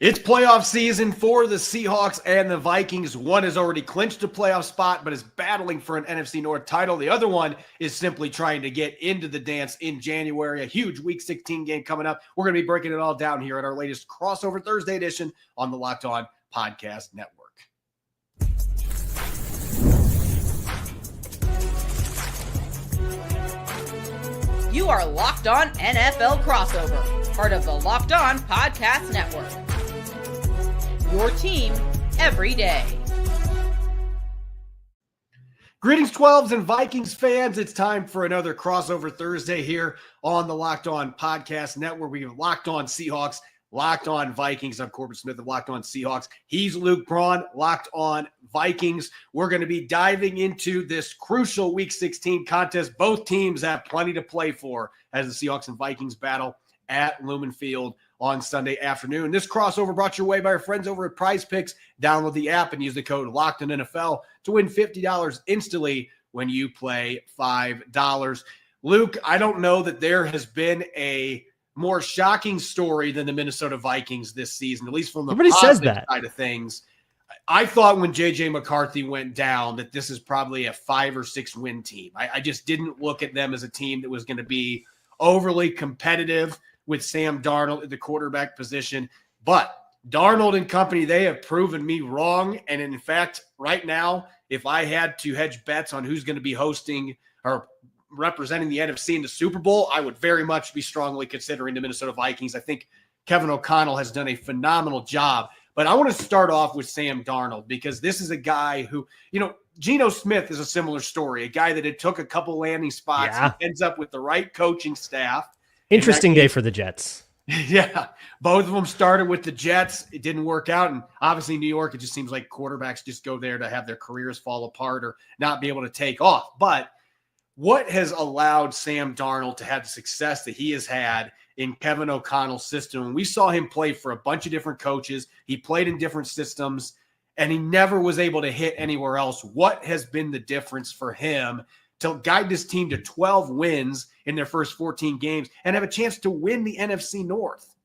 It's playoff season for the Seahawks and the Vikings. One has already clinched a playoff spot, but is battling for an NFC North title. The other one is simply trying to get into the dance in January. A huge Week 16 game coming up. We're going to be breaking it all down here at our latest Crossover Thursday edition on the Locked On Podcast Network. You are Locked On NFL Crossover, part of the Locked On Podcast Network. Your team every day. Greetings, 12s and Vikings fans. It's time for another Crossover Thursday here on the Locked On Podcast Network. We have Locked On Seahawks, Locked On Vikings. I'm Corbin Smith of Locked On Seahawks. He's Luke Braun, Locked On Vikings. We're going to be diving into this crucial Week 16 contest. Both teams have plenty to play for as the Seahawks and Vikings battle at Lumen Field on Sunday afternoon. This crossover brought your way by our friends over at Prize Picks. Download the app and use the code LOCKEDONNFL to win $50 instantly when you play $5. Luke, I don't know that there has been a more shocking story than the Minnesota Vikings this season, at least from the positive side of things. I thought when J.J. McCarthy went down that this is probably a 5 or 6 win team. I just didn't look at them as a team that was going to be overly competitive with Sam Darnold at the quarterback position. But Darnold and company, they have proven me wrong. And in fact, right now, if I had to hedge bets on who's going to be hosting or representing the NFC in the Super Bowl, I would very much be strongly considering the Minnesota Vikings. I think Kevin O'Connell has done a phenomenal job. But I want to start off with Sam Darnold because this is a guy who, Geno Smith is a similar story, a guy that had took a couple landing spots and ends up with the right coaching staff. Interesting day for the Jets. Yeah, both of them started with the Jets. It didn't work out. And obviously New York, it just seems like quarterbacks just go there to have their careers fall apart or not be able to take off. But what has allowed Sam Darnold to have the success that he has had in Kevin O'Connell's system? And we saw him play for a bunch of different coaches. He played in different systems, and he never was able to hit anywhere else. What has been the difference for him to guide this team to 12 wins in their first 14 games and have a chance to win the NFC North?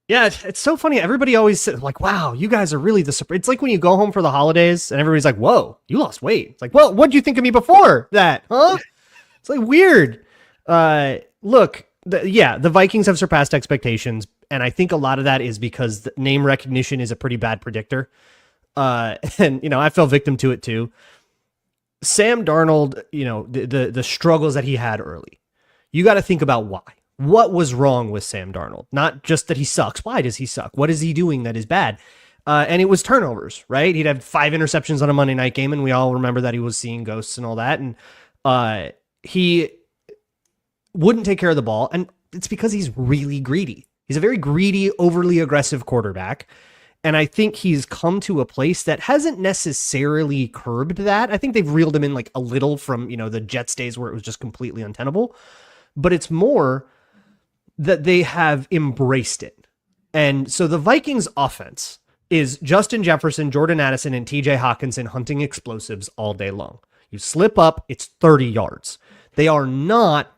Yeah, it's so funny. Everybody always says, like, wow, you guys are really the surprise. It's like when you go home for the holidays and everybody's like, whoa, you lost weight. It's like, well, what did you think of me before that? Huh? It's like weird. Look, the Vikings have surpassed expectations. And I think a lot of that is because the name recognition is a pretty bad predictor. And, I fell victim to it too. Sam Darnold, the struggles that he had early, you got to think about why. What was wrong with Sam Darnold? Not just that he sucks. Why does he suck? What is he doing that is bad? And it was turnovers, right? He'd have 5 interceptions on a Monday night game, and we all remember that he was seeing ghosts and all that. And he wouldn't take care of the ball, and it's because he's really greedy. He's a very greedy, overly aggressive quarterback. And I think he's come to a place that hasn't necessarily curbed that. I think they've reeled him in like a little from, the Jets days where it was just completely untenable. But it's more that they have embraced it. And so the Vikings offense is Justin Jefferson, Jordan Addison, and TJ Hawkinson hunting explosives all day long. You slip up, it's 30 yards. They are not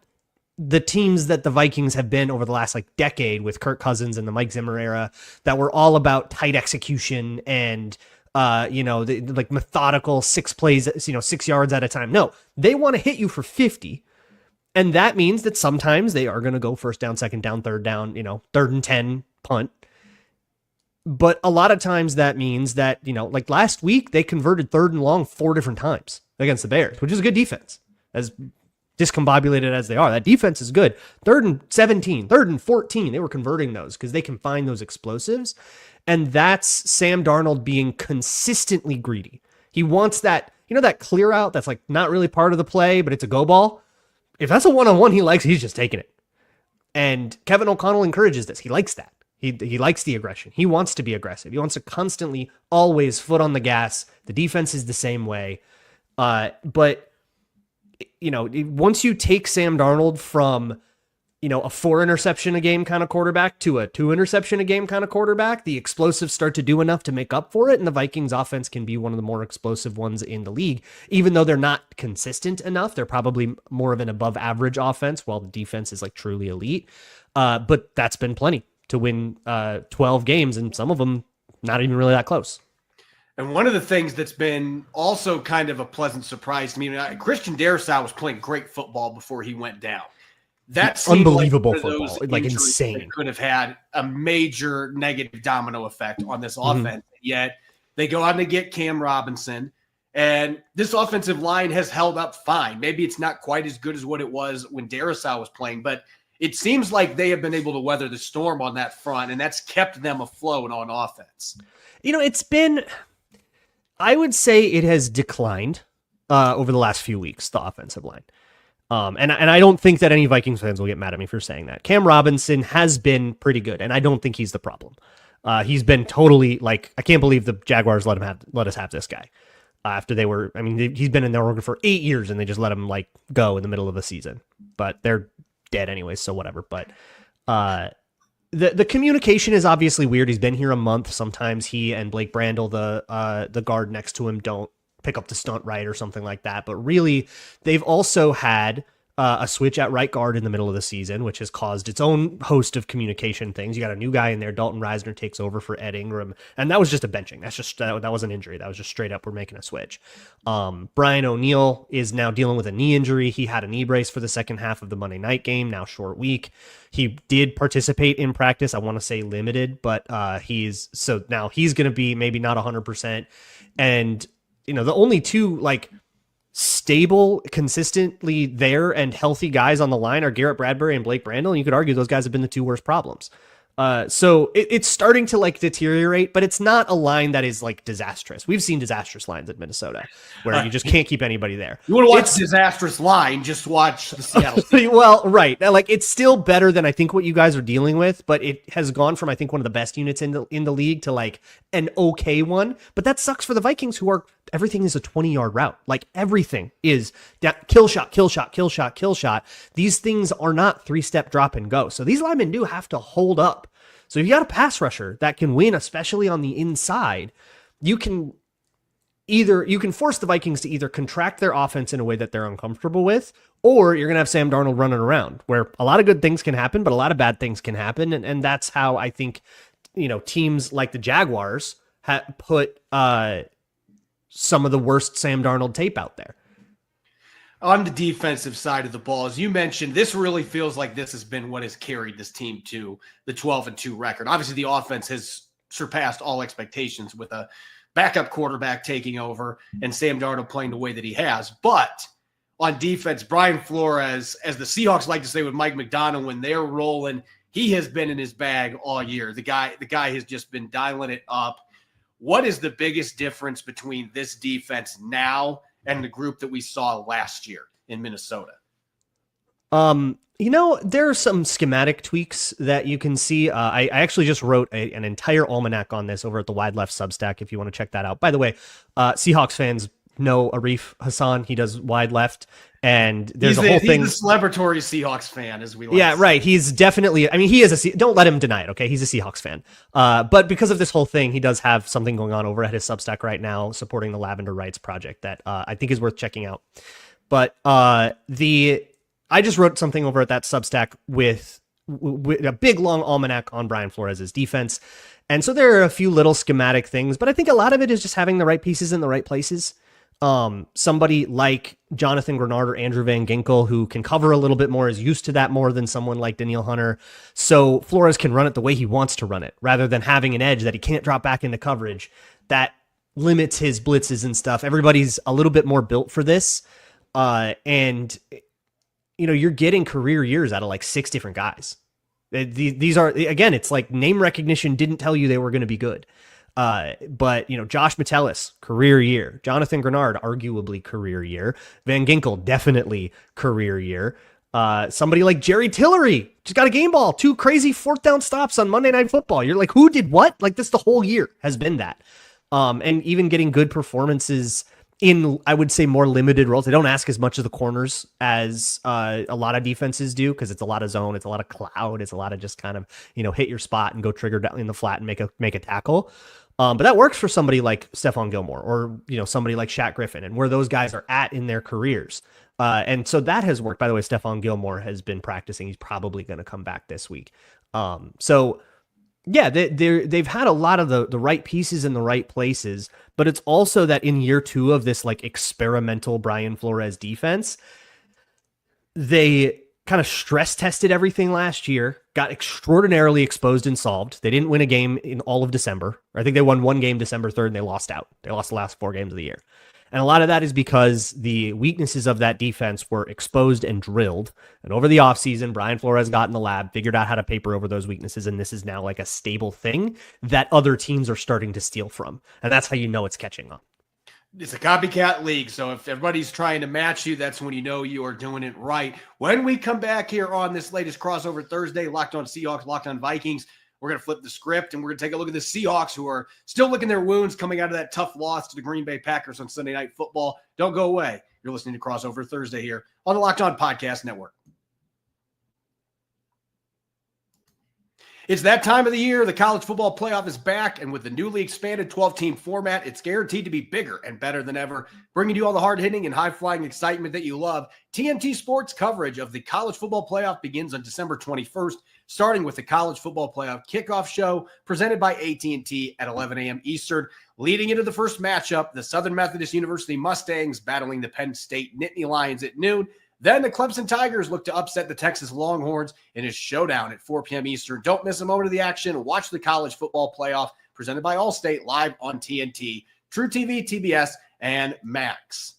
the teams that the Vikings have been over the last decade with Kirk Cousins and the Mike Zimmer era that were all about tight execution and, methodical 6 plays, 6 yards at a time. No, they want to hit you for 50. And that means that sometimes they are going to go first down, second down, third down, 3rd and 10 punt. But a lot of times that means that, last week they converted 3rd and long 4 different times against the Bears, which is a good defense. As discombobulated as they are, that defense is good. 3rd and 17, 3rd and 14, they were converting those because they can find those explosives. And that's Sam Darnold being consistently greedy. He wants that, that clear out that's not really part of the play, but it's a go ball. If that's a one-on-one he likes, he's just taking it. And Kevin O'Connell encourages this. He likes that. He likes the aggression. He wants to be aggressive. He wants to constantly, always foot on the gas. The defense is the same way. But once you take Sam Darnold from, a 4 interception a game kind of quarterback to a 2 interception a game kind of quarterback, the explosives start to do enough to make up for it. And the Vikings offense can be one of the more explosive ones in the league, even though they're not consistent enough. They're probably more of an above average offense while the defense is truly elite. But that's been plenty to win 12 games, and some of them not even really that close. And one of the things that's been also kind of a pleasant surprise to me, Christian Darrisaw was playing great football before he went down. That seemed unbelievable like football, like insane. Could have had a major negative domino effect on this offense. Yet they go out and they get Cam Robinson, and this offensive line has held up fine. Maybe it's not quite as good as what it was when Darrisaw was playing, but it seems like they have been able to weather the storm on that front, and that's kept them afloat on offense. It's been, I would say it has declined over the last few weeks, the offensive line. And I don't think that any Vikings fans will get mad at me for saying that. Cam Robinson has been pretty good, and I don't think he's the problem. He's been totally, like, I can't believe the Jaguars let us have this guy. After they were, he's been in their organ for 8 years, and they just let him, like, go in the middle of the season. But they're dead anyways, so whatever. But the communication is obviously weird. He's been here a month. Sometimes he and Blake Brandel, the guard next to him, don't pick up the stunt right or something like that. But really, they've also had a switch at right guard in the middle of the season, which has caused its own host of communication things. You got a new guy in there. Dalton Reisner takes over for Ed Ingram, and that was just a benching. That was an injury. That was just straight up, we're making a switch. Brian O'Neill is now dealing with a knee injury. He had a knee brace for the second half of the Monday night game, now short week. He did participate in practice. I want to say limited, but now he's going to be maybe not 100%. And the only two, like, stable, consistently there and healthy guys on the line are Garrett Bradbury and Blake Brandel. And you could argue those guys have been the two worst problems. So it's starting to, like, deteriorate, but it's not a line that is, like, disastrous. We've seen disastrous lines at Minnesota where you just can't keep anybody there. You want to watch a disastrous line, just watch the Seattle Seahawks. Well, right. Like, it's still better than I think what you guys are dealing with, but it has gone from, I think, one of the best units in the league to, like, an okay one. But that sucks for the Vikings, who are, everything is a 20-yard route. Like, everything is that kill shot, kill shot, kill shot, kill shot. These things are not 3-step drop and go. So these linemen do have to hold up. So if you got a pass rusher that can win, especially on the inside, you can force the Vikings to either contract their offense in a way that they're uncomfortable with, or you're going to have Sam Darnold running around, where a lot of good things can happen, but a lot of bad things can happen. And that's how I think, teams like the Jaguars put some of the worst Sam Darnold tape out there. On the defensive side of the ball, as you mentioned, this really feels like this has been what has carried this team to the 12-2 record. Obviously, the offense has surpassed all expectations with a backup quarterback taking over and Sam Darnold playing the way that he has. But on defense, Brian Flores, as the Seahawks like to say with Mike McDonald, when they're rolling, he has been in his bag all year. The guy has just been dialing it up. What is the biggest difference between this defense now and the group that we saw last year in Minnesota? There are some schematic tweaks that you can see. I actually just wrote an entire almanac on this over at the Wide Left Substack, if you want to check that out. By the way, Seahawks fans know Arif Hassan. He does Wide Left, and there's a whole thing. He's a celebratory Seahawks fan, as we like. Yeah, right. He's definitely, he is don't let him deny it, okay? He's a Seahawks fan. But because of this whole thing, he does have something going on over at his Substack right now, supporting the Lavender Rights Project that I think is worth checking out. But I just wrote something over at that Substack with a big, long almanac on Brian Flores' defense. And so there are a few little schematic things, but I think a lot of it is just having the right pieces in the right places. Somebody like Jonathan Grenard or Andrew Van Ginkel, who can cover a little bit more, is used to that more than someone like Danielle Hunter. So Flores can run it the way he wants to run it, rather than having an edge that he can't drop back into coverage that limits his blitzes and stuff. Everybody's a little bit more built for this. And you're getting career years out of like 6 different guys. These are, again, it's like name recognition didn't tell you they were going to be good. But Josh Metellus, career year. Jonathan Grenard, arguably career year. Van Ginkel, definitely career year. Somebody like Jerry Tillery just got a game ball, 2 crazy 4th down stops on Monday Night Football. You're like, who did what? Like, this the whole year has been that. And even getting good performances in, I would say, more limited roles. They don't ask as much of the corners as a lot of defenses do, because it's a lot of zone, it's a lot of cloud, it's a lot of just kind of, hit your spot and go trigger down in the flat and make a tackle. But that works for somebody like Stephon Gilmore or, somebody like Shaq Griffin, and where those guys are at in their careers. And so that has worked. By the way, Stephon Gilmore has been practicing. He's probably going to come back this week. So Yeah, they've had a lot of the right pieces in the right places, but it's also that in year 2 of this like experimental Brian Flores defense, they kind of stress tested everything last year, got extraordinarily exposed and solved. They didn't win a game in all of December. I think they won one game December 3rd and they lost out. They lost the last 4 games of the year. And a lot of that is because the weaknesses of that defense were exposed and drilled. And over the offseason, Brian Flores got in the lab, figured out how to paper over those weaknesses, and this is now like a stable thing that other teams are starting to steal from. And that's how you know it's catching on. It's a copycat league, so if everybody's trying to match you, that's when you know you are doing it right. When we come back here on this latest crossover Thursday, Locked On Seahawks, Locked On Vikings, we're going to flip the script, and we're going to take a look at the Seahawks, who are still licking their wounds coming out of that tough loss to the Green Bay Packers on Sunday Night Football. Don't go away. You're listening to Crossover Thursday here on the Locked On Podcast Network. It's that time of the year. The college football playoff is back, and with the newly expanded 12-team format, it's guaranteed to be bigger and better than ever, bringing you all the hard-hitting and high-flying excitement that you love. TNT Sports coverage of the college football playoff begins on December 21st, starting with the college football playoff kickoff show presented by AT&T at 11 a.m. Eastern. Leading into the first matchup, the Southern Methodist University Mustangs battling the Penn State Nittany Lions at noon. Then the Clemson Tigers look to upset the Texas Longhorns in a showdown at 4 p.m. Eastern. Don't miss a moment of the action. Watch the college football playoff presented by Allstate live on TNT, True TV, TBS, and Max.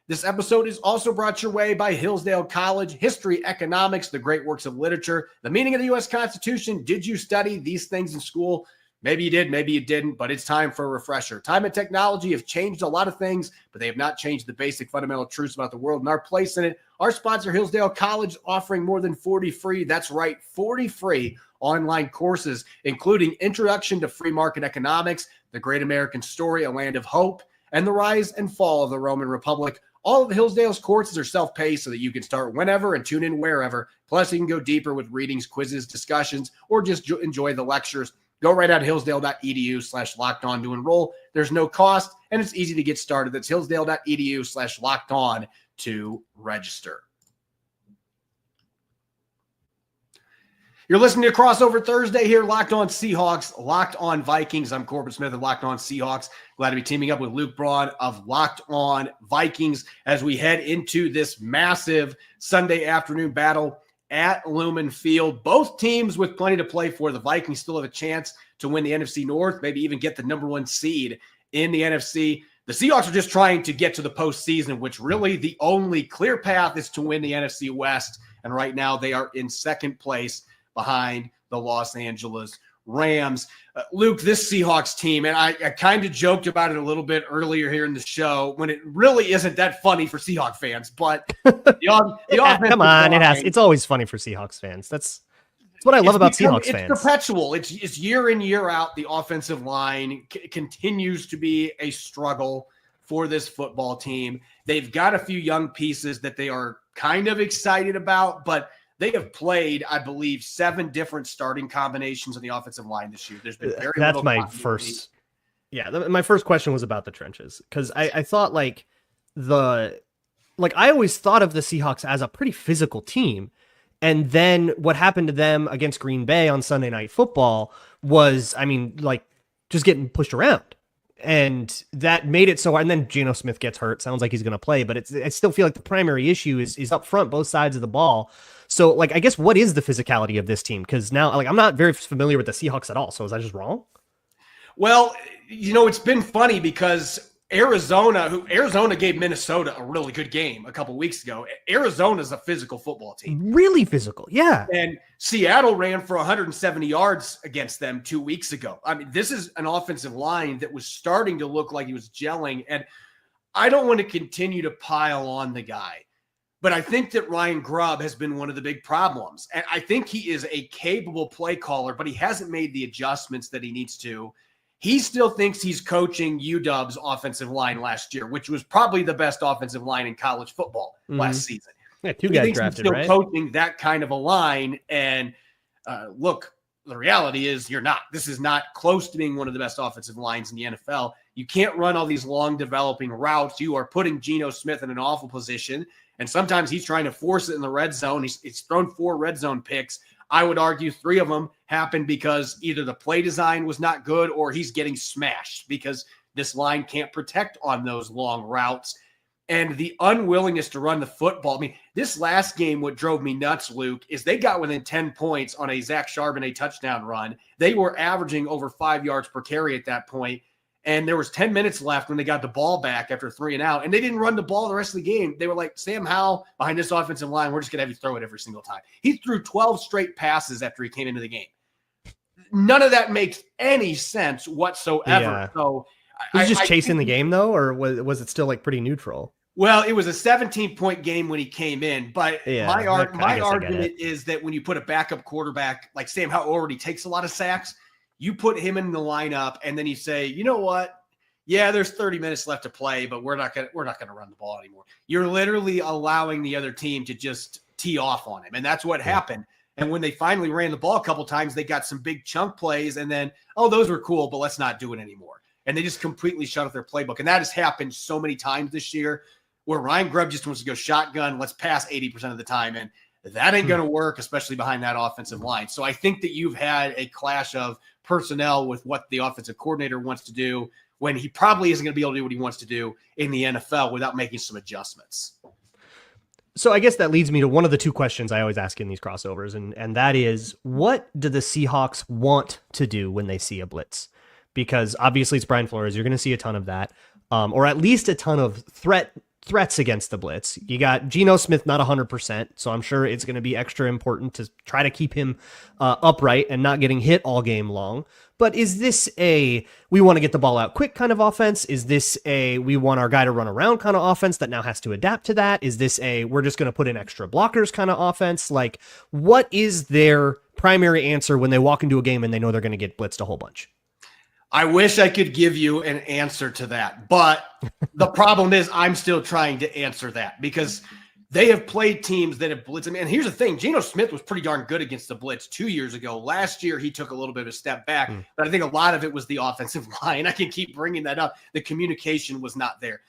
This episode is also brought your way by Hillsdale College, History, Economics, the great works of literature, the meaning of the U.S. Constitution. Did you study these things in school? Maybe you did, maybe you didn't, but it's time for a refresher. Time and technology have changed a lot of things, but they have not changed the basic fundamental truths about the world and our place in it. Our sponsor, Hillsdale College, offering more than 40 free, that's right, 40 free online courses, including Introduction to Free Market Economics, The Great American Story, A Land of Hope, and The Rise and Fall of the Roman Republic. All of Hillsdale's courses are self-paced so that you can start whenever and tune in wherever. Plus, you can go deeper with readings, quizzes, discussions, or just enjoy the lectures. Go right out to hillsdale.edu/lockedon to enroll. There's no cost, and it's easy to get started. That's hillsdale.edu/lockedon to register. You're listening to Crossover Thursday here, Locked On Seahawks, Locked On Vikings. I'm Corbin Smith of Locked On Seahawks. Glad to be teaming up with Luke Braun of Locked On Vikings as we head into this massive Sunday afternoon battle at Lumen Field. Both teams with plenty to play for. The Vikings still have a chance to win the NFC North, maybe even get the number 1 seed in the NFC. The Seahawks are just trying to get to the postseason, which really the only clear path is to win the NFC West. And right now they are in second place behind the Los Angeles Rams. Luke, this Seahawks team, and I kind of joked about it a little bit earlier here in the show when it really isn't that funny for Seahawks fans, but the come on, it's always funny for Seahawks fans. That's what I love about Seahawks fans. It's perpetual. It's year in, year out. The offensive line continues to be a struggle for this football team. They've got a few young pieces that they are kind of excited about, but they have played, I believe, 7 different starting combinations on the offensive line this year. There's been very That's little my continuity. first. Yeah, my first question was about the trenches because I thought I always thought of the Seahawks as a pretty physical team, and then what happened to them against Green Bay on Sunday Night Football was, just getting pushed around. And that made it so, and then Geno Smith gets hurt. Sounds like he's going to play, but I still feel like the primary issue is up front, both sides of the ball. So, I guess what is the physicality of this team? Because now, I'm not very familiar with the Seahawks at all. So is that just wrong? Well, it's been funny because Arizona gave Minnesota a really good game a couple weeks ago. Arizona's a physical football team. Really physical, yeah. And Seattle ran for 170 yards against them 2 weeks ago. I mean, this is an offensive line that was starting to look like he was gelling. And I don't want to continue to pile on the guy, but I think that Ryan Grubb has been one of the big problems. And I think he is a capable play caller, but he hasn't made the adjustments that he needs to. He still thinks he's coaching UW's offensive line last year, which was probably the best offensive line in college football last season. Yeah, 2 guys drafted, right? He's still coaching that kind of a line. And look, the reality is you're not. This is not close to being one of the best offensive lines in the NFL. You can't run all these long developing routes. You are putting Geno Smith in an awful position. And sometimes he's trying to force it in the red zone. He's thrown 4 red zone picks. I would argue 3 of them happened because either the play design was not good or he's getting smashed because this line can't protect on those long routes. And the unwillingness to run the football. I mean, this last game, what drove me nuts, Luke, is they got within 10 points on a Zach Charbonnet touchdown run. They were averaging over 5 yards per carry at that point. And there was 10 minutes left when they got the ball back after 3 and out. And they didn't run the ball the rest of the game. They were like, Sam Howell behind this offensive line, we're just going to have you throw it every single time. He threw 12 straight passes after he came into the game. None of that makes any sense whatsoever. Yeah. So was he just chasing the game, though, or was it still like pretty neutral? Well, it was a 17-point game when he came in, but my argument is that when you put a backup quarterback like Sam Howell already takes a lot of sacks, you put him in the lineup and then you say, you know what? Yeah, there's 30 minutes left to play, but we're not gonna run the ball anymore. You're literally allowing the other team to just tee off on him, and that's what happened. And when they finally ran the ball a couple times, they got some big chunk plays, and then those were cool, but let's not do it anymore. And they just completely shut off their playbook, and that has happened so many times this year, where Ryan Grubb just wants to go shotgun, let's pass 80% of the time, and that ain't going to work, especially behind that offensive line. So I think that you've had a clash of personnel with what the offensive coordinator wants to do when he probably isn't going to be able to do what he wants to do in the NFL without making some adjustments. So I guess that leads me to one of the 2 questions I always ask in these crossovers, and that is, what do the Seahawks want to do when they see a blitz? Because obviously it's Brian Flores. You're going to see a ton of that, or at least a ton of threats against the blitz. You got Geno Smith not 100%, so I'm sure it's going to be extra important to try to keep him upright and not getting hit all game long. But is this a we want to get the ball out quick kind of offense? Is this a we want our guy to run around kind of offense that now has to adapt to that? Is this a we're just going to put in extra blockers kind of offense? Like, what is their primary answer when they walk into a game and they know they're going to get blitzed a whole bunch? I wish I could give you an answer to that, but the problem is I'm still trying to answer that because they have played teams that have blitzed. And here's the thing, Geno Smith was pretty darn good against the blitz 2 years ago. Last year, he took a little bit of a step back, but I think a lot of it was the offensive line. I can keep bringing that up. The communication was not there.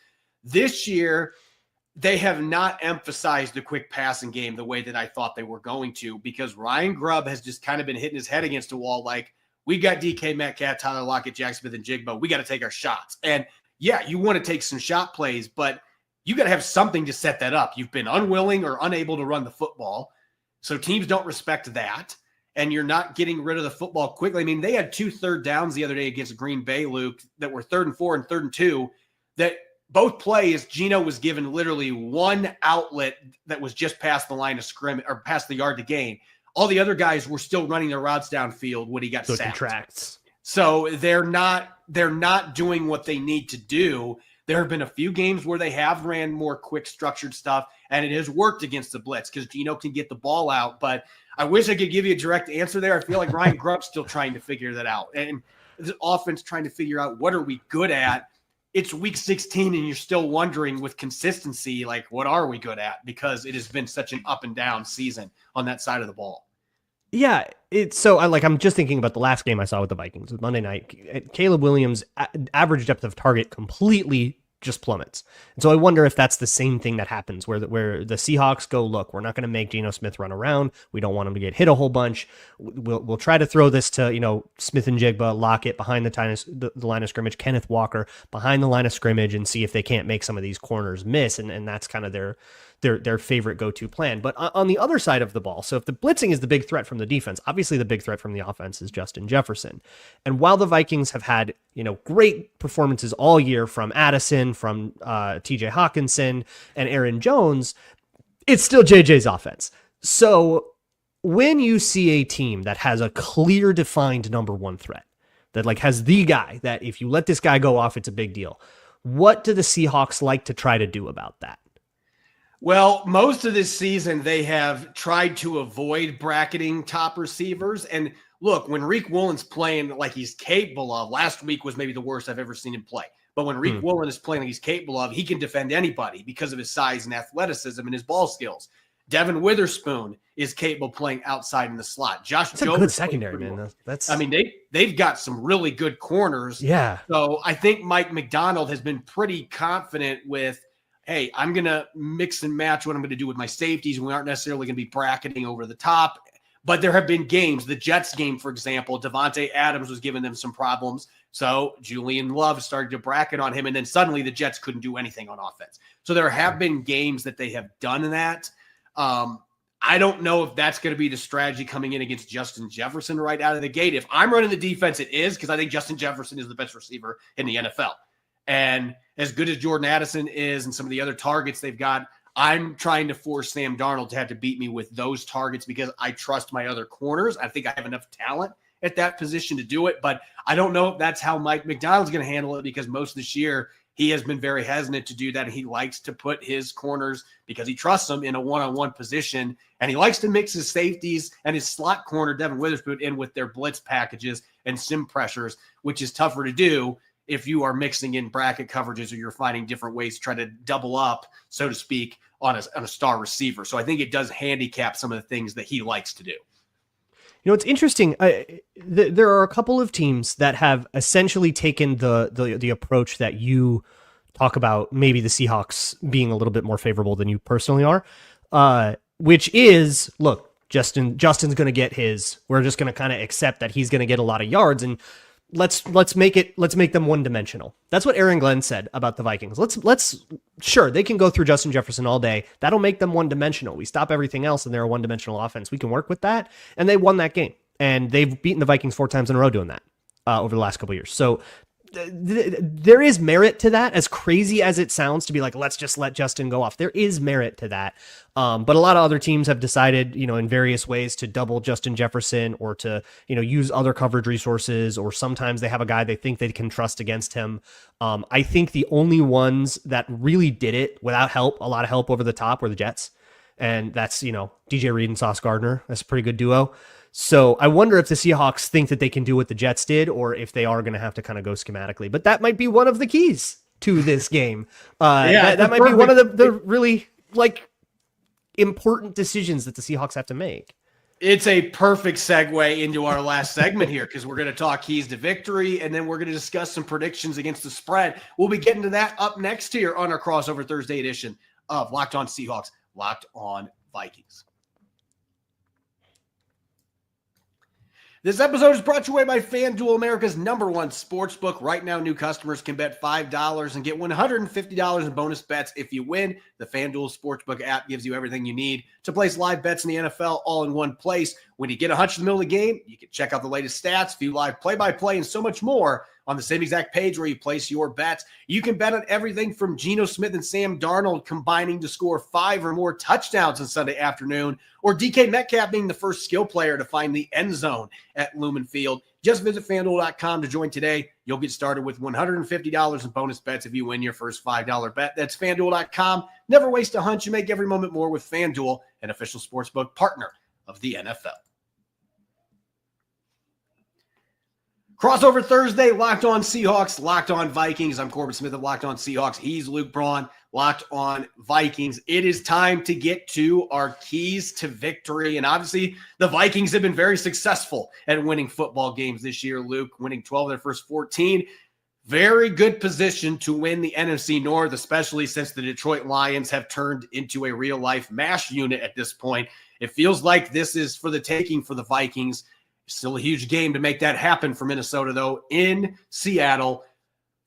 This year, they have not emphasized the quick passing game the way that I thought they were going to because Ryan Grubb has just kind of been hitting his head against a wall like, we got DK Metcalf, Tyler Lockett, Jack Smith, and Jigbo. We got to take our shots. And yeah, you want to take some shot plays, but you got to have something to set that up. You've been unwilling or unable to run the football. So teams don't respect that. And you're not getting rid of the football quickly. I mean, they had 2 third downs the other day against Green Bay, Luke, that were 3rd and 4 and 3rd and 2, that both plays, Geno was given literally one outlet that was just past the line of scrimmage or past the yard to gain. All the other guys were still running their routes downfield when he got sacked. Contracts. So they're not doing what they need to do. There have been a few games where they have ran more quick structured stuff, and it has worked against the blitz because Geno can get the ball out. But I wish I could give you a direct answer there. I feel like Ryan Grubb's still trying to figure that out. And the offense trying to figure out what are we good at. It's week 16 and you're still wondering with consistency, like, what are we good at? Because it has been such an up and down season on that side of the ball. Yeah, it's so I'm just thinking about the last game I saw with the Vikings Monday night. Caleb Williams' average depth of target completely just plummets. And so I wonder if that's the same thing that happens where the Seahawks go, look, we're not going to make Geno Smith run around. We don't want him to get hit a whole bunch. We'll try to throw this to, Smith and Jigba, Lockett behind the line of scrimmage, Kenneth Walker behind the line of scrimmage, and see if they can't make some of these corners miss. And that's kind of their favorite go-to plan. But on the other side of the ball, so if the blitzing is the big threat from the defense, obviously the big threat from the offense is Justin Jefferson. And while the Vikings have had, great performances all year from Addison, from TJ Hawkinson and Aaron Jones, it's still JJ's offense. So when you see a team that has a clear defined number one threat, that has the guy that if you let this guy go off, it's a big deal. What do the Seahawks like to try to do about that? Well, most of this season, they have tried to avoid bracketing top receivers. And look, when Reek Woolen's playing like he's capable of, last week was maybe the worst I've ever seen him play. But when Reek Woolen is playing like he's capable of, he can defend anybody because of his size and athleticism and his ball skills. Devin Witherspoon is capable of playing outside in the slot. Josh That's a good secondary, man. They've got some really good corners. Yeah. So I think Mike McDonald has been pretty confident with, hey, I'm going to mix and match what I'm going to do with my safeties. We aren't necessarily going to be bracketing over the top. But there have been games, the Jets game, for example, Devontae Adams was giving them some problems. So Julian Love started to bracket on him, and then suddenly the Jets couldn't do anything on offense. So there have been games that they have done that. I don't know if that's going to be the strategy coming in against Justin Jefferson right out of the gate. If I'm running the defense, it is, because I think Justin Jefferson is the best receiver in the NFL. And as good as Jordan Addison is and some of the other targets they've got, I'm trying to force Sam Darnold to have to beat me with those targets because I trust my other corners. I think I have enough talent at that position to do it, but I don't know if that's how Mike McDonald's going to handle it, because most of this year he has been very hesitant to do that. He likes to put his corners, because he trusts them, in a one-on-one position, and he likes to mix his safeties and his slot corner, Devin Witherspoon, in with their blitz packages and sim pressures, which is tougher to do if you are mixing in bracket coverages or you're finding different ways to try to double up, so to speak, on a star receiver. So I think it does handicap some of the things that he likes to do. You know, it's interesting. There are a couple of teams that have essentially taken the approach that you talk about, maybe the Seahawks being a little bit more favorable than you personally are, which is, look, Justin's going to get his. We're just going to kind of accept that he's going to get a lot of yards, and let's make them one dimensional. That's what Aaron Glenn said about the Vikings. Sure, they can go through Justin Jefferson all day. That'll make them one dimensional. We stop everything else and they're a one dimensional offense. We can work with that. And they won that game. And they've beaten the Vikings 4 times in a row doing that over the last couple of years. So there is merit to that, as crazy as it sounds to be like, let's just let Justin go off. There is merit to that. But a lot of other teams have decided, in various ways to double Justin Jefferson, or to, use other coverage resources, or sometimes they have a guy they think they can trust against him. I think the only ones that really did it without help, a lot of help over the top, were the Jets. And that's, DJ Reed and Sauce Gardner. That's a pretty good duo. So I wonder if the Seahawks think that they can do what the Jets did, or if they are going to have to kind of go schematically. But that might be one of the keys to this game. That might be one of the really important decisions that the Seahawks have to make. It's a perfect segue into our last segment here, because we're going to talk keys to victory, and then we're going to discuss some predictions against the spread. We'll be getting to that up next here on our Crossover Thursday edition of Locked On Seahawks, Locked On Vikings. This episode is brought to you by FanDuel, America's #1 sportsbook. Right now, new customers can bet $5 and get $150 in bonus bets if you win. The FanDuel Sportsbook app gives you everything you need to place live bets in the NFL all in one place. When you get a hunch in the middle of the game, you can check out the latest stats, view live play-by-play, and so much more on the same exact page where you place your bets. You can bet on everything from Geno Smith and Sam Darnold combining to score 5 or more touchdowns on Sunday afternoon, or DK Metcalf being the first skill player to find the end zone at Lumen Field. Just visit FanDuel.com to join today. You'll get started with $150 in bonus bets if you win your first $5 bet. That's FanDuel.com. Never waste a hunch. You make every moment more with FanDuel, an official sportsbook partner of the NFL. Crossover Thursday, Locked On Seahawks, Locked On Vikings. I'm Corbin Smith of Locked On Seahawks. He's Luke Braun, Locked On Vikings. It is time to get to our keys to victory. And obviously, the Vikings have been very successful at winning football games this year, Luke, winning 12 of their first 14. Very good position to win the NFC North, especially since the Detroit Lions have turned into a real-life MASH unit at this point. It feels like this is for the taking for the Vikings. Still a huge game to make that happen for Minnesota, though, in Seattle.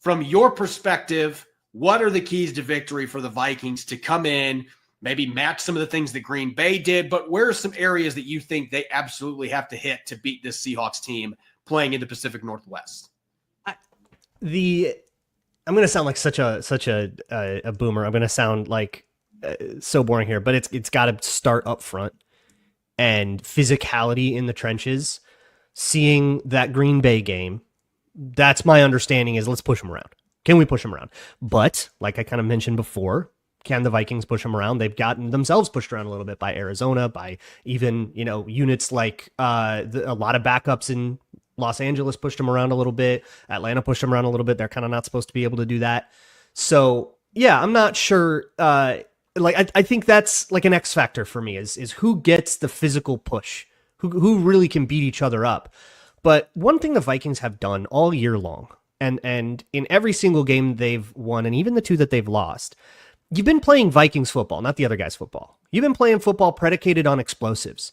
From your perspective, what are the keys to victory for the Vikings to come in, maybe match some of the things that Green Bay did, but where are some areas that you think they absolutely have to hit to beat this Seahawks team playing in the Pacific Northwest? I'm going to sound like such a boomer. I'm going to sound like so boring here, but it's got to start up front, and physicality in the trenches. Seeing that Green Bay game, that's my understanding, is let's push them around. Can we push them around? But like I kind of mentioned before, can the Vikings push them around? They've gotten themselves pushed around a little bit by Arizona, by even, units like a lot of backups in Los Angeles pushed them around a little bit. Atlanta pushed them around a little bit. They're kind of not supposed to be able to do that. So yeah, I'm not sure. I think that's like an X factor for me is who gets the physical push. Who really can beat each other up. But one thing the Vikings have done all year long, and in every single game they've won, and even the 2 that they've lost, you've been playing Vikings football, not the other guy's football. You've been playing football predicated on explosives.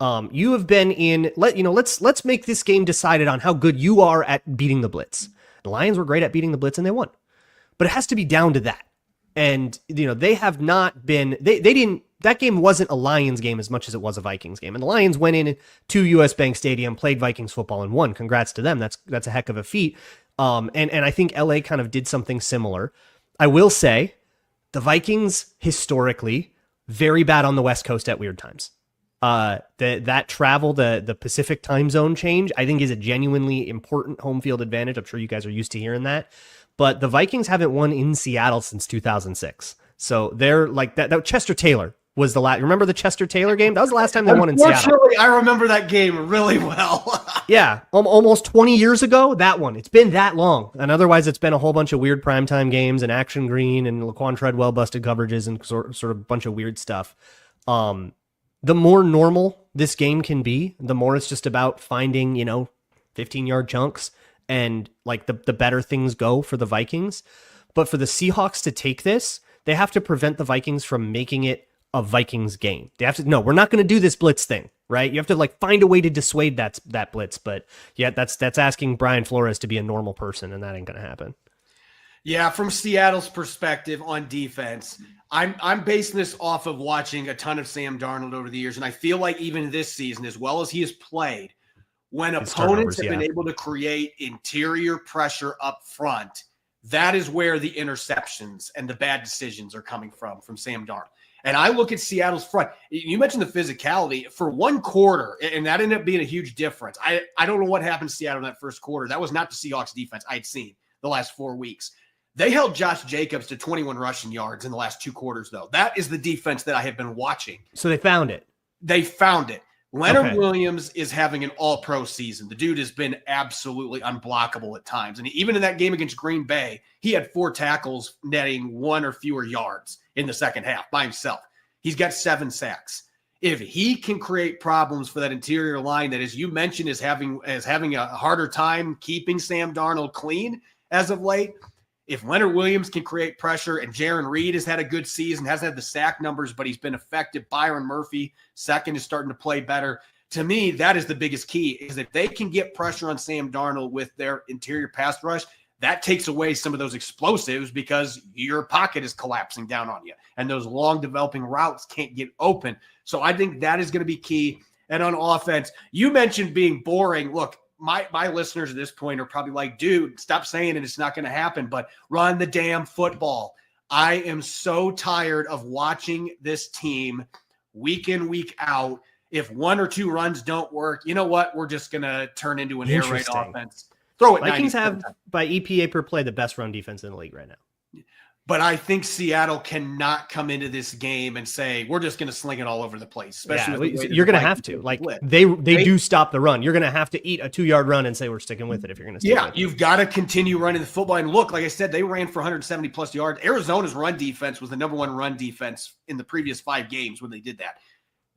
You have been in, let's make this game decided on how good you are at beating the blitz. The Lions were great at beating the blitz and they won. But it has to be down to that. And, they have not been, they didn't, that game wasn't a Lions game as much as it was a Vikings game. And the Lions went in to US Bank Stadium, played Vikings football and won. Congrats to them. That's a heck of a feat. And I think LA kind of did something similar. I will say the historically very bad on the West Coast at weird times. That travel, the Pacific time zone change, I think is a genuinely important home field advantage. I'm sure you guys are used to hearing that. But the Vikings haven't won in Seattle since 2006. So they're like that Chester Taylor was the last. Remember the Chester Taylor game? That was the last time they won in Seattle. Unfortunately, I remember that game really well. Yeah, almost 20 years ago, that one. It's been that long. And otherwise, it's been a whole bunch of weird primetime games and Action Green and Laquan Treadwell busted coverages and sort of a bunch of weird stuff. The more normal this game can be, the more it's just about finding, 15-yard chunks and like the better things go for the Vikings. But for the Seahawks to take this, they have to prevent the Vikings from making it a Vikings game. They have to, no, we're not going to do this blitz thing, right? You have to find a way to dissuade that blitz. But yeah, that's asking Brian Flores to be a normal person, and that ain't going to happen. Yeah, from Seattle's perspective on defense, I'm basing this off of watching a ton of Sam Darnold over the years, and I feel like even this season, as well as he has played, when opponents have been able to create interior pressure up front, that is where the interceptions and the bad decisions are coming from Sam Darnold. And I look at Seattle's front. You mentioned the physicality. For one quarter, and that ended up being a huge difference. I don't know what happened to Seattle in that first quarter. That was not the Seahawks defense I'd seen the last 4 weeks. They held Josh Jacobs to 21 rushing yards in the last 2 quarters, though. That is the defense that I have been watching. So they found it. They found it. Leonard Williams is having an all-pro season. The dude has been absolutely unblockable at times. And even in that game against Green Bay, he had 4 tackles netting 1 or fewer yards in the second half by himself. He's got 7 sacks. If he can create problems for that interior line that, as you mentioned, is having a harder time keeping Sam Darnold clean as of late, if Leonard Williams can create pressure, and Jaron Reed has had a good season, hasn't had the sack numbers, but he's been effective. Byron Murphy, second, is starting to play better. To me, that is the biggest key, is if they can get pressure on Sam Darnold with their interior pass rush, that takes away some of those explosives because your pocket is collapsing down on you, and those long developing routes can't get open. So I think that is going to be key. And on offense, you mentioned being boring. Look, my listeners at this point are probably like, dude, stop saying it. It's not going to happen, but run the damn football. I am so tired of watching this team week in, week out. If 1 or 2 runs don't work, you know what? We're just going to turn into an air raid offense. Throw it. Vikings have, by EPA per play, the best run defense in the league right now. But I think Seattle cannot come into this game and say, we're just going to sling it all over the place. Especially you're going to have to. Like, they do stop the run. You're going to have to eat a 2-yard run and say we're sticking with it if you're going to stick with it. You've got to continue running the football. And look, like I said, they ran for 170-plus yards. Arizona's run defense was the number 1 run defense in the previous 5 games when they did that.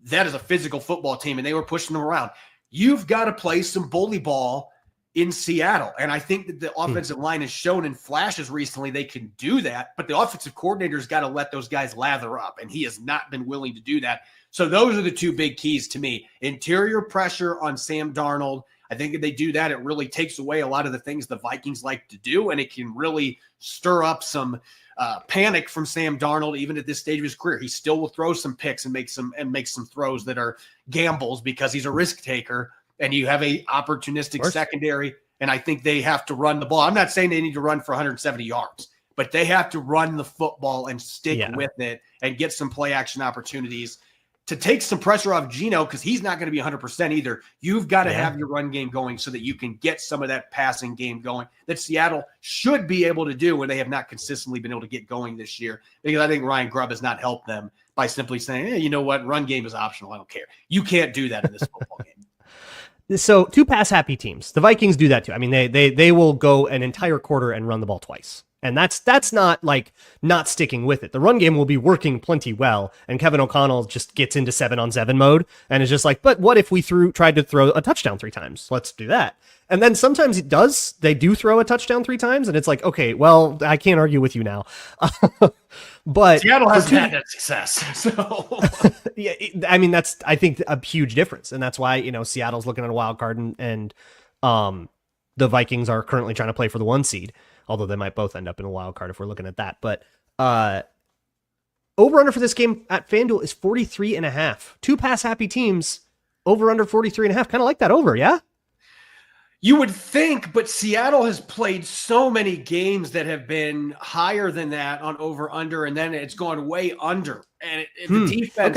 That is a physical football team, and they were pushing them around. You've got to play some bully ball in Seattle. And I think that the offensive line has shown in flashes recently they can do that, but the offensive coordinator's got to let those guys lather up, and he has not been willing to do that. So those are the 2 big keys to me. Interior pressure on Sam Darnold. I think if they do that, it really takes away a lot of the things the Vikings like to do, and it can really stir up some panic from Sam Darnold, even at this stage of his career. He still will throw some picks and make some throws that are gambles because he's a risk taker. And you have a opportunistic secondary, and I think they have to run the ball. I'm not saying they need to run for 170 yards, but they have to run the football and stick with it and get some play action opportunities to take some pressure off Geno, because he's not going to be 100% either. You've got to have your run game going so that you can get some of that passing game going that Seattle should be able to do when they have not consistently been able to get going this year, because I think Ryan Grubb has not helped them by simply saying, hey, you know what, run game is optional. I don't care. You can't do that in this football game. So 2 pass happy teams. The Vikings do that too. I mean, they will go an entire quarter and run the ball twice. And that's not like not sticking with it. The run game will be working plenty well, and Kevin O'Connell just gets into 7-on-7 mode and is just like, but what if we tried to throw a touchdown 3 times? Let's do that. And then sometimes they do throw a touchdown 3 times, and it's like, okay, well, I can't argue with you now. But Seattle hasn't had that success. So yeah, I mean, that's, I think, a huge difference. And that's why, Seattle's looking at a wild card, and the Vikings are currently trying to play for the 1 seed, although they might both end up in a wild card if we're looking at that. But over under for this game at FanDuel is 43.5. 2 pass happy teams, over under 43.5. Kind of like that over, yeah? you would think, but Seattle has played so many games that have been higher than that on over under, and then it's gone way under. And the defense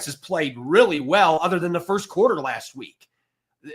has played really well, other than the first quarter last week.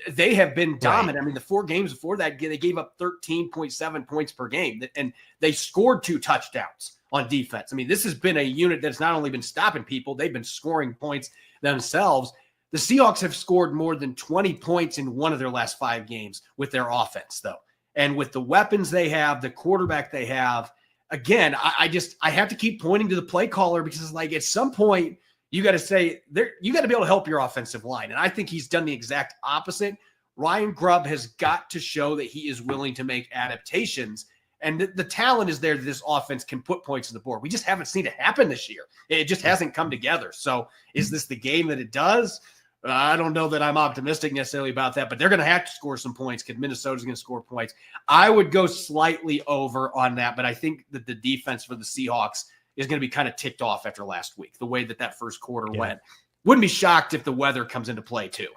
They have been dominant. Right. I mean, the 4 games before that, they gave up 13.7 points per game, and they scored 2 touchdowns on defense. I mean, this has been a unit that's not only been stopping people, they've been scoring points themselves. The Seahawks have scored more than 20 points in one of their last 5 games with their offense, though. And with the weapons they have, the quarterback they have, again, I have to keep pointing to the play caller, because it's like at some point you got to say, you got to be able to help your offensive line. And I think he's done the exact opposite. Ryan Grubb has got to show that he is willing to make adaptations. And the talent is there that this offense can put points on the board. We just haven't seen it happen this year. It just hasn't come together. So is this the game that it does? I don't know that I'm optimistic necessarily about that, but they're going to have to score some points because Minnesota's going to score points. I would go slightly over on that, but I think that the defense for the Seahawks is going to be kind of ticked off after last week, the way that first quarter went. Wouldn't be shocked if the weather comes into play too.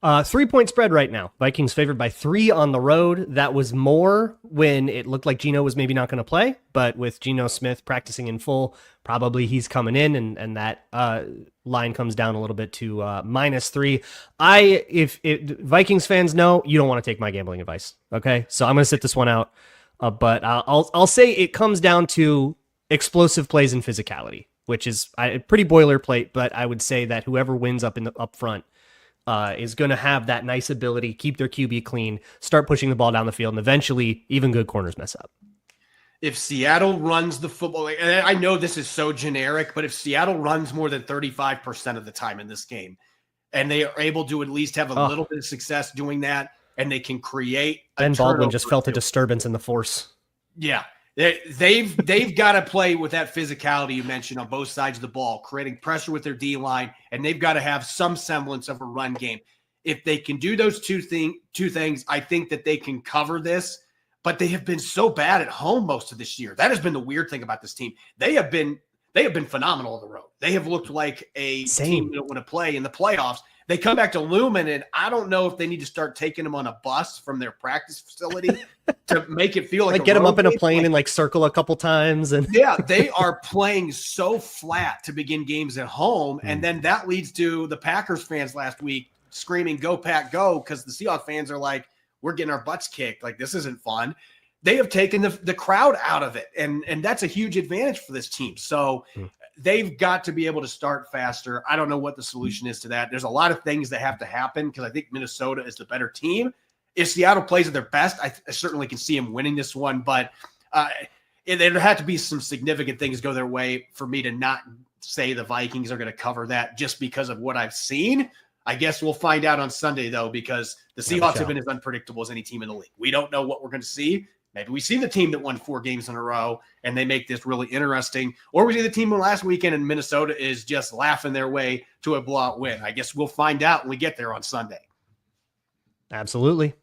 3-point spread right now. Vikings favored by 3 on the road. That was more when it looked like Geno was maybe not going to play, but with Geno Smith practicing in full, probably he's coming in, and that line comes down a little bit to -3. If Vikings fans know, you don't want to take my gambling advice. Okay, so I'm going to sit this one out, but I'll say it comes down to explosive plays and physicality, which is pretty boilerplate. But I would say that whoever wins up front is going to have that nice ability, keep their QB clean, start pushing the ball down the field, and eventually even good corners mess up. If Seattle runs the football, and I know this is so generic, but if Seattle runs more than 35% of the time in this game, and they are able to at least have a little bit of success doing that, and they can create Ben Baldwin just felt a disturbance in the force. Yeah. They've got to play with that physicality you mentioned on both sides of the ball, creating pressure with their D-line, and they've got to have some semblance of a run game. If they can do those two things, I think that they can cover this, but they have been so bad at home most of this year. That has been the weird thing about this team. They have been phenomenal on the road. They have looked like a team that don't want to play in the playoffs. They come back to Lumen, and I don't know if they need to start taking them on a bus from their practice facility to make it feel like get them up in a plane and circle a couple times. And yeah, they are playing so flat to begin games at home. And then that leads to the Packers fans last week screaming, "Go Pack, go," because the Seahawks fans are like, we're getting our butts kicked. Like, this isn't fun. They have taken the crowd out of it. And that's a huge advantage for this team. So they've got to be able to start faster. I don't know what the solution is to that. There's a lot of things that have to happen because I think Minnesota is the better team. If Seattle plays at their best, I certainly can see them winning this one. But there had to be some significant things go their way for me to not say the Vikings are going to cover that just because of what I've seen. I guess we'll find out on Sunday, though, because the Seahawks have been as unpredictable as any team in the league. We don't know what we're going to see. Maybe we see the team that won 4 games in a row and they make this really interesting. Or we see the team from last weekend and Minnesota is just laughing their way to a blowout win. I guess we'll find out when we get there on Sunday. Absolutely.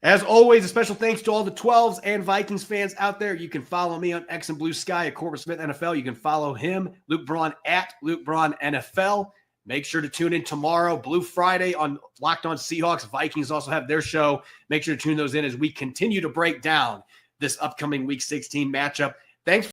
As always, a special thanks to all the 12s and Vikings fans out there. You can follow me on X and Blue Sky at Corbin Smith NFL. You can follow him, Luke Braun, at Luke Braun NFL. Make sure to tune in tomorrow, Blue Friday on Locked On Seahawks. Vikings also have their show. Make sure to tune those in as we continue to break down this upcoming Week 16 matchup. Thanks